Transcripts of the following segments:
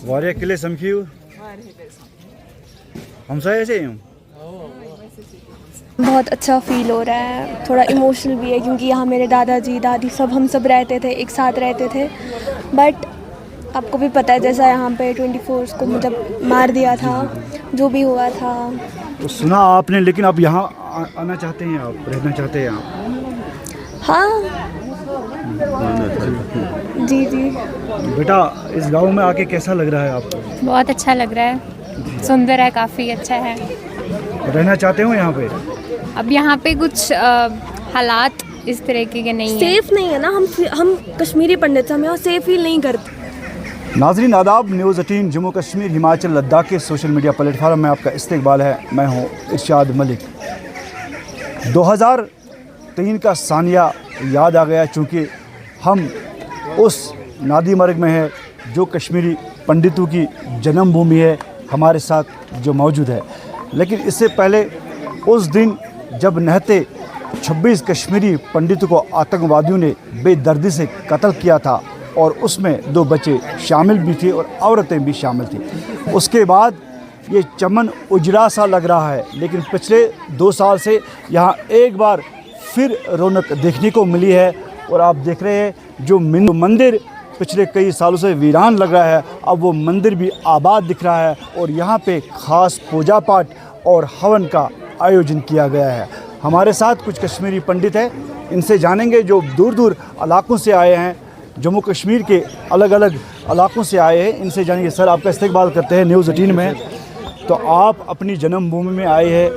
वारिया किले समखियो हमसाया से हूँ। बहुत अच्छा फील हो रहा है, थोड़ा इमोशनल भी है क्योंकि यहाँ मेरे दादाजी दादी सब हम सब रहते थे, एक साथ रहते थे। बट आपको भी पता है जैसा यहाँ पे 24 को मतलब मार दिया था, जो भी हुआ था। तो सुना आपने, लेकिन आप यहाँ आना चाहते हैं, आप रहना चाहते हैं आप? हाँ जी जी। बेटा इस गांव में आके कैसा लग रहा है आपको? बहुत अच्छा लग रहा है, सुंदर है, काफ़ी अच्छा है। रहना चाहते हो यहाँ पे? अब यहाँ पे कुछ हालात इस तरह के नहीं है, सेफ नहीं है ना। हम कश्मीरी पंडित, हम यहाँ सेफ फील नहीं करते। नाजरीन आदाब, न्यूज़ 18 जम्मू कश्मीर हिमाचल लद्दाख के सोशल मीडिया प्लेटफार्म में आपका इस्तकबाल है। मैं हूँ इरशाद मलिक। 2003 का सानिया याद आ गया, चूँकि हम उस नादी मर्ग में है जो कश्मीरी पंडितों की जन्मभूमि है, हमारे साथ जो मौजूद है। लेकिन इससे पहले उस दिन जब नहते 26 कश्मीरी पंडितों को आतंकवादियों ने बेदर्दी से कत्ल किया था और उसमें 2 बच्चे शामिल भी थे और औरतें भी शामिल थी। उसके बाद ये चमन उजड़ा सा लग रहा है, लेकिन पिछले 2 साल से यहाँ एक बार फिर रौनक देखने को मिली है। और आप देख रहे हैं जो मंदिर पिछले कई सालों से वीरान लग रहा है, अब वो मंदिर भी आबाद दिख रहा है और यहाँ पे ख़ास पूजा पाठ और हवन का आयोजन किया गया है। हमारे साथ कुछ कश्मीरी पंडित हैं, इनसे जानेंगे जो दूर दूर इलाकों से आए हैं, जम्मू कश्मीर के अलग अलग इलाकों से आए हैं। इनसे जानेंगे। सर आपका इस्तकबाल करते हैं न्यूज़ 18 में। तो आप अपनी जन्मभूमि में आए हैं,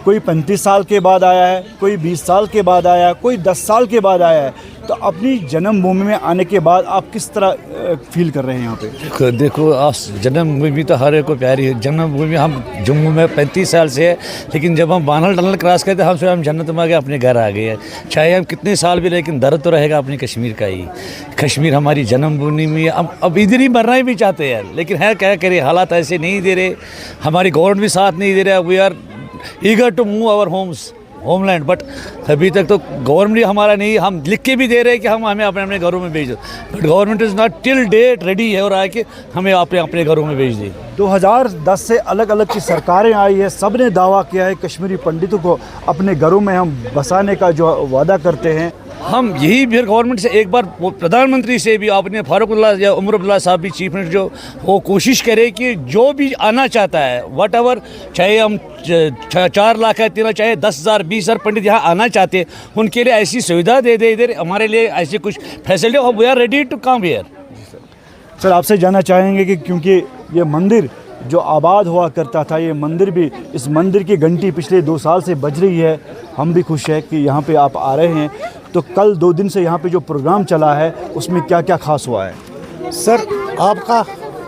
कोई 35 साल के बाद आया है, कोई 20 साल के बाद आया है, कोई 10 साल के बाद आया है। तो अपनी जन्मभूमि में आने के बाद आप किस तरह फील कर रहे हैं यहाँ पे? देखो जन्मभूमि तो हर एक को प्यारी है। जन्मभूमि हम जम्मू में 35 साल से है, लेकिन जब हम बानल टनल क्रॉस करते हम जन्नत में आ गए, अपने घर आ गए हैं। चाहे हम कितने साल भी, लेकिन दर्द तो रहेगा अपनी कश्मीर का ही। कश्मीर हमारी जन्मभूमि में अब इधर ही मरना ही भी चाहते हैं, लेकिन है क्या करें, हालात ऐसे नहीं दे रहे, हमारी गवर्नमेंट भी साथ नहीं दे रहा। We are eager to move our homeland, but अभी तक तो गवर्नमेंट हमारा नहीं, हम लिख के भी दे रहे हैं कि हम हमें अपने अपने घरों में भेज दो, but government is not till date ready है और आके हमें अपने अपने घरों में भेज दी। 2010 से अलग अलग की सरकारें आई है, सब ने दावा किया है कश्मीरी पंडितों को अपने घरों में हम बसाने का जो वादा करते हैं। हम यही फिर गवर्नमेंट से एक बार प्रधानमंत्री से भी, आपने फारूकुल्लाह या उमरुल्लाह साहब भी चीफ मिनिस्टर, जो वो कोशिश करे कि जो भी आना चाहता है वट एवर, चाहे हम 4 लाख है 3 चाहे 10,000 20,000 पंडित यहाँ आना चाहते हैं, उनके लिए ऐसी सुविधा दे दे, इधर हमारे लिए ऐसी कुछ facility, we are ready to come here. Sir आपसे जानना चाहेंगे कि क्योंकि ये मंदिर जो आबाद हुआ करता था, ये मंदिर भी, इस मंदिर की घंटी पिछले 2 साल से बज रही है, हम भी खुश हैं कि यहाँ पे आप आ रहे हैं। तो कल 2 दिन से यहाँ पे जो प्रोग्राम चला है उसमें क्या क्या खास हुआ है? सर आपका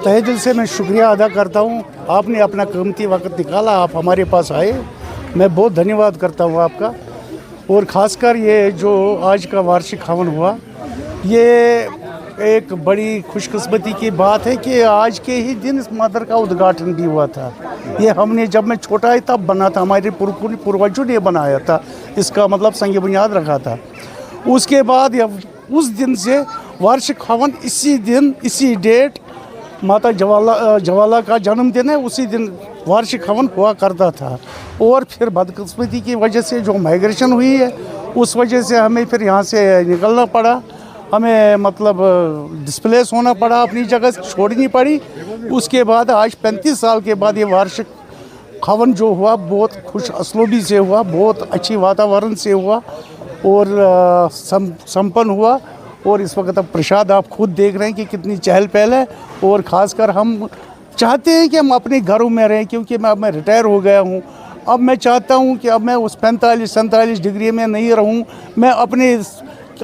तहे दिल से मैं शुक्रिया अदा करता हूँ, आपने अपना कीमती वक्त निकाला, आप हमारे पास आए, मैं बहुत धन्यवाद करता हूँ आपका। और ख़ासकर ये जो आज का वार्षिक हवन हुआ, ये एक बड़ी खुशकिस्मती की बात है कि आज के ही दिन इस मंदिर का उद्घाटन भी हुआ था। ये हमने, जब मैं छोटा ही तब बना था, हमारे पूर्वजों ने बनाया था, इसका मतलब संग बुनियाद रखा था। उसके बाद उस दिन से वार्षिक हवन इसी दिन, इसी डेट, माता ज्वाला का जन्मदिन है, उसी दिन वार्षिक हवन हुआ करता था। और फिर बदकिस्मती की वजह से जो माइग्रेशन हुई है, उस वजह से हमें फिर यहाँ से निकलना पड़ा, हमें मतलब डिस्प्लेस होना पड़ा, अपनी जगह छोड़नी पड़ी। उसके बाद आज 35 साल के बाद ये वार्षिक हवन जो हुआ बहुत खुश असलूबी से हुआ, बहुत अच्छी वातावरण से हुआ और संपन्न हुआ। और इस वक्त अब प्रसाद आप खुद देख रहे हैं कि कितनी चहल पहल है। और ख़ासकर हम चाहते हैं कि हम अपने घरों में रहें, क्योंकि मैं रिटायर हो गया हूँ। अब मैं चाहता हूँ कि अब मैं उस 45-47 डिग्री में नहीं रहूँ, मैं अपने,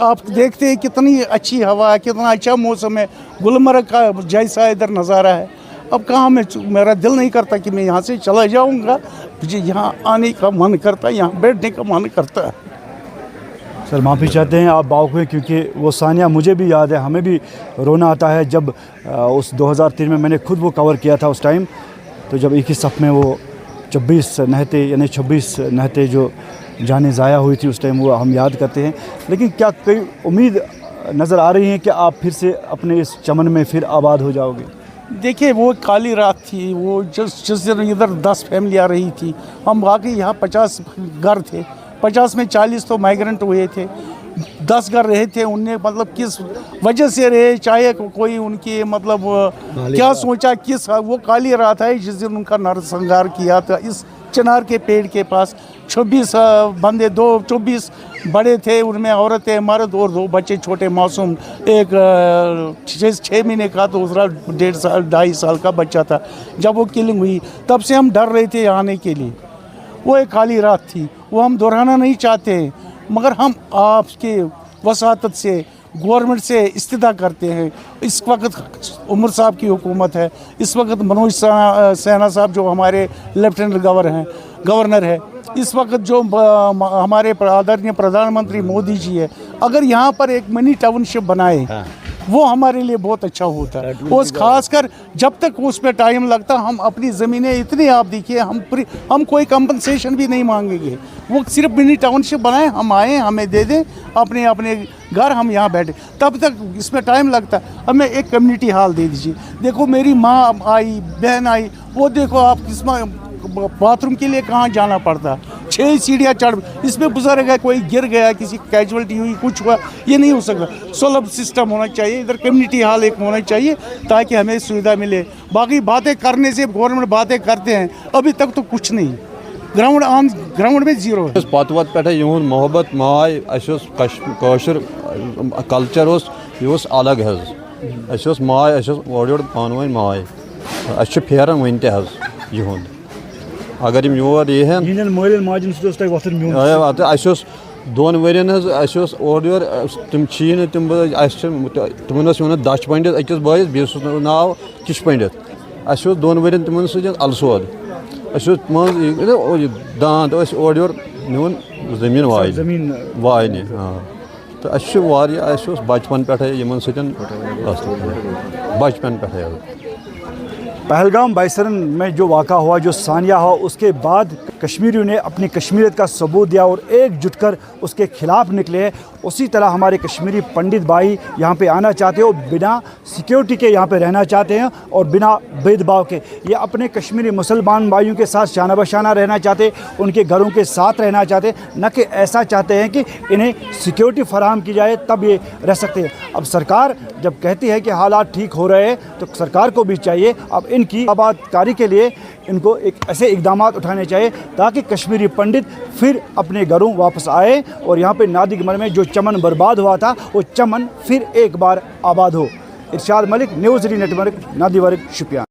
आप देखते हैं कितनी अच्छी हवा है, कितना अच्छा मौसम है, गुलमर्ग का जैसा इधर नज़ारा है। अब कहाँ मेरा दिल नहीं करता कि मैं यहाँ से चला जाऊँगा, मुझे यहाँ आने का मन करता है, यहाँ बैठने का मन करता है। सर माफ़ी चाहते हैं, आप बावक हुए, क्योंकि वो सानिया मुझे भी याद है, हमें भी रोना आता है। जब उस 2003 में मैंने खुद वो कवर किया था उस टाइम, तो जब एक ही सफ़ में वो 26 नहते, यानी 26 नहते जो जानें ज़ाया हुई थी उस टाइम, वो हम याद करते हैं। लेकिन क्या कोई उम्मीद नज़र आ रही है कि आप फिर से अपने इस चमन में फिर आबाद हो जाओगे? देखिए वो काली रात थी, वो जिस दिन इधर 10 फैमिली आ रही थी, हम वाकई यहाँ 50 घर थे, 50 में 40 तो माइग्रेंट हुए थे, 10 घर रहे थे। उनने मतलब किस वजह से रहे, चाहे कोई उनकी मतलब क्या सोचा, किस वो काली रात है जिस दिन उनका नरसंहार किया था इस चिनार के पेड़ के पास। 26 बंदे, 24 बड़े थे, उनमें औरतें, मर्द और 2 बच्चे छोटे मासूम। एक 6 महीने का, दूसरा 1.5 साल 2.5 साल का बच्चा था। जब वो किलिंग हुई तब से हम डर रहे थे आने के लिए। वो एक काली रात थी, वो हम दोहराना नहीं चाहते, मगर हम आपके वसातत से, गवर्नमेंट से इस्तिदा करते हैं। इस वक्त उमर साहब की हुकूमत है, इस वक्त मनोज सिन्हा साहब जो हमारे लेफ्टिनेंट गवर्नर है, इस वक्त जो हमारे आदरणीय प्रधानमंत्री मोदी जी है, अगर यहाँ पर एक मिनी टाउनशिप बनाए वो हमारे लिए बहुत अच्छा होता है। उस खासकर जब तक उस पर टाइम लगता, हम अपनी ज़मीनें इतनी, आप देखिए, हम कोई कंपनसेशन भी नहीं मांगेंगे। वो सिर्फ मिनी टाउनशिप बनाए, हम आए, हमें दे दें अपने अपने घर, हम यहाँ बैठे। तब तक इसमें टाइम लगता है। हमें एक कम्युनिटी हॉल दे दीजिए। देखो मेरी माँ आई, बहन आई, वो देखो आप किसमें बाथरूम के लिए कहाँ जाना पड़ता, 6 सीढ़ियाँ चढ़, इसमें बुजुर्ग है, कोई गिर गया, किसी कैजुअलिटी हुई, कुछ हुआ, ये नहीं हो सकता। सुलभ सिस्टम होना चाहिए, इधर कम्युनिटी हॉल एक होना चाहिए ताकि हमें सुविधा मिले। बाकी बातें करने से गवर्नमेंट बातें करते हैं, अभी तक तो कुछ नहीं, ग्राउंड में जीरो है। पत वत पे यून मोहब्बत माय कशर कल्चर यह अलग हज माय ओर योर पान माय फेरन वन तहद अगर योर यहन दोन वरियन ओर योर तम तम तिमन वन दच पंडित अकिस बस बीस नाव किश पंडित 2 वरियन तिमन सत अलसोद दांद ओर योर नुन जमीन वायन तो बचपन पे बचपन पे। पहलगाम बाइसरन में जो वाक़ा हुआ, जो सानिया हुआ, उसके बाद कश्मीरियों ने अपनी कश्मीरियत का सबूत दिया और एकजुट कर उसके ख़िलाफ़ निकले। उसी तरह हमारे कश्मीरी पंडित भाई यहाँ पे आना चाहते हैं और बिना सिक्योरिटी के यहाँ पे रहना चाहते हैं और बिना भेदभाव के ये अपने कश्मीरी मुसलमान भाइयों के साथ शाना बशाना रहना चाहते, उनके घरों के साथ रहना चाहते, न कि ऐसा चाहते हैं कि इन्हें सिक्योरिटी फराहम की जाए तब ये रह सकते हैं। अब सरकार जब कहती है कि हालात ठीक हो रहे हैं तो सरकार को भी चाहिए अब इनकी आबादकारी के लिए इनको एक ऐसे इकदाम उठाने चाहिए ताकि कश्मीरी पंडित फिर अपने घरों वापस आए और यहाँ पे नादी कमर में जो चमन बर्बाद हुआ था वो चमन फिर एक बार आबाद हो। इरशाद मलिक, न्यूज़ री नेटवर्क, नादी वर्ग, शुपियान।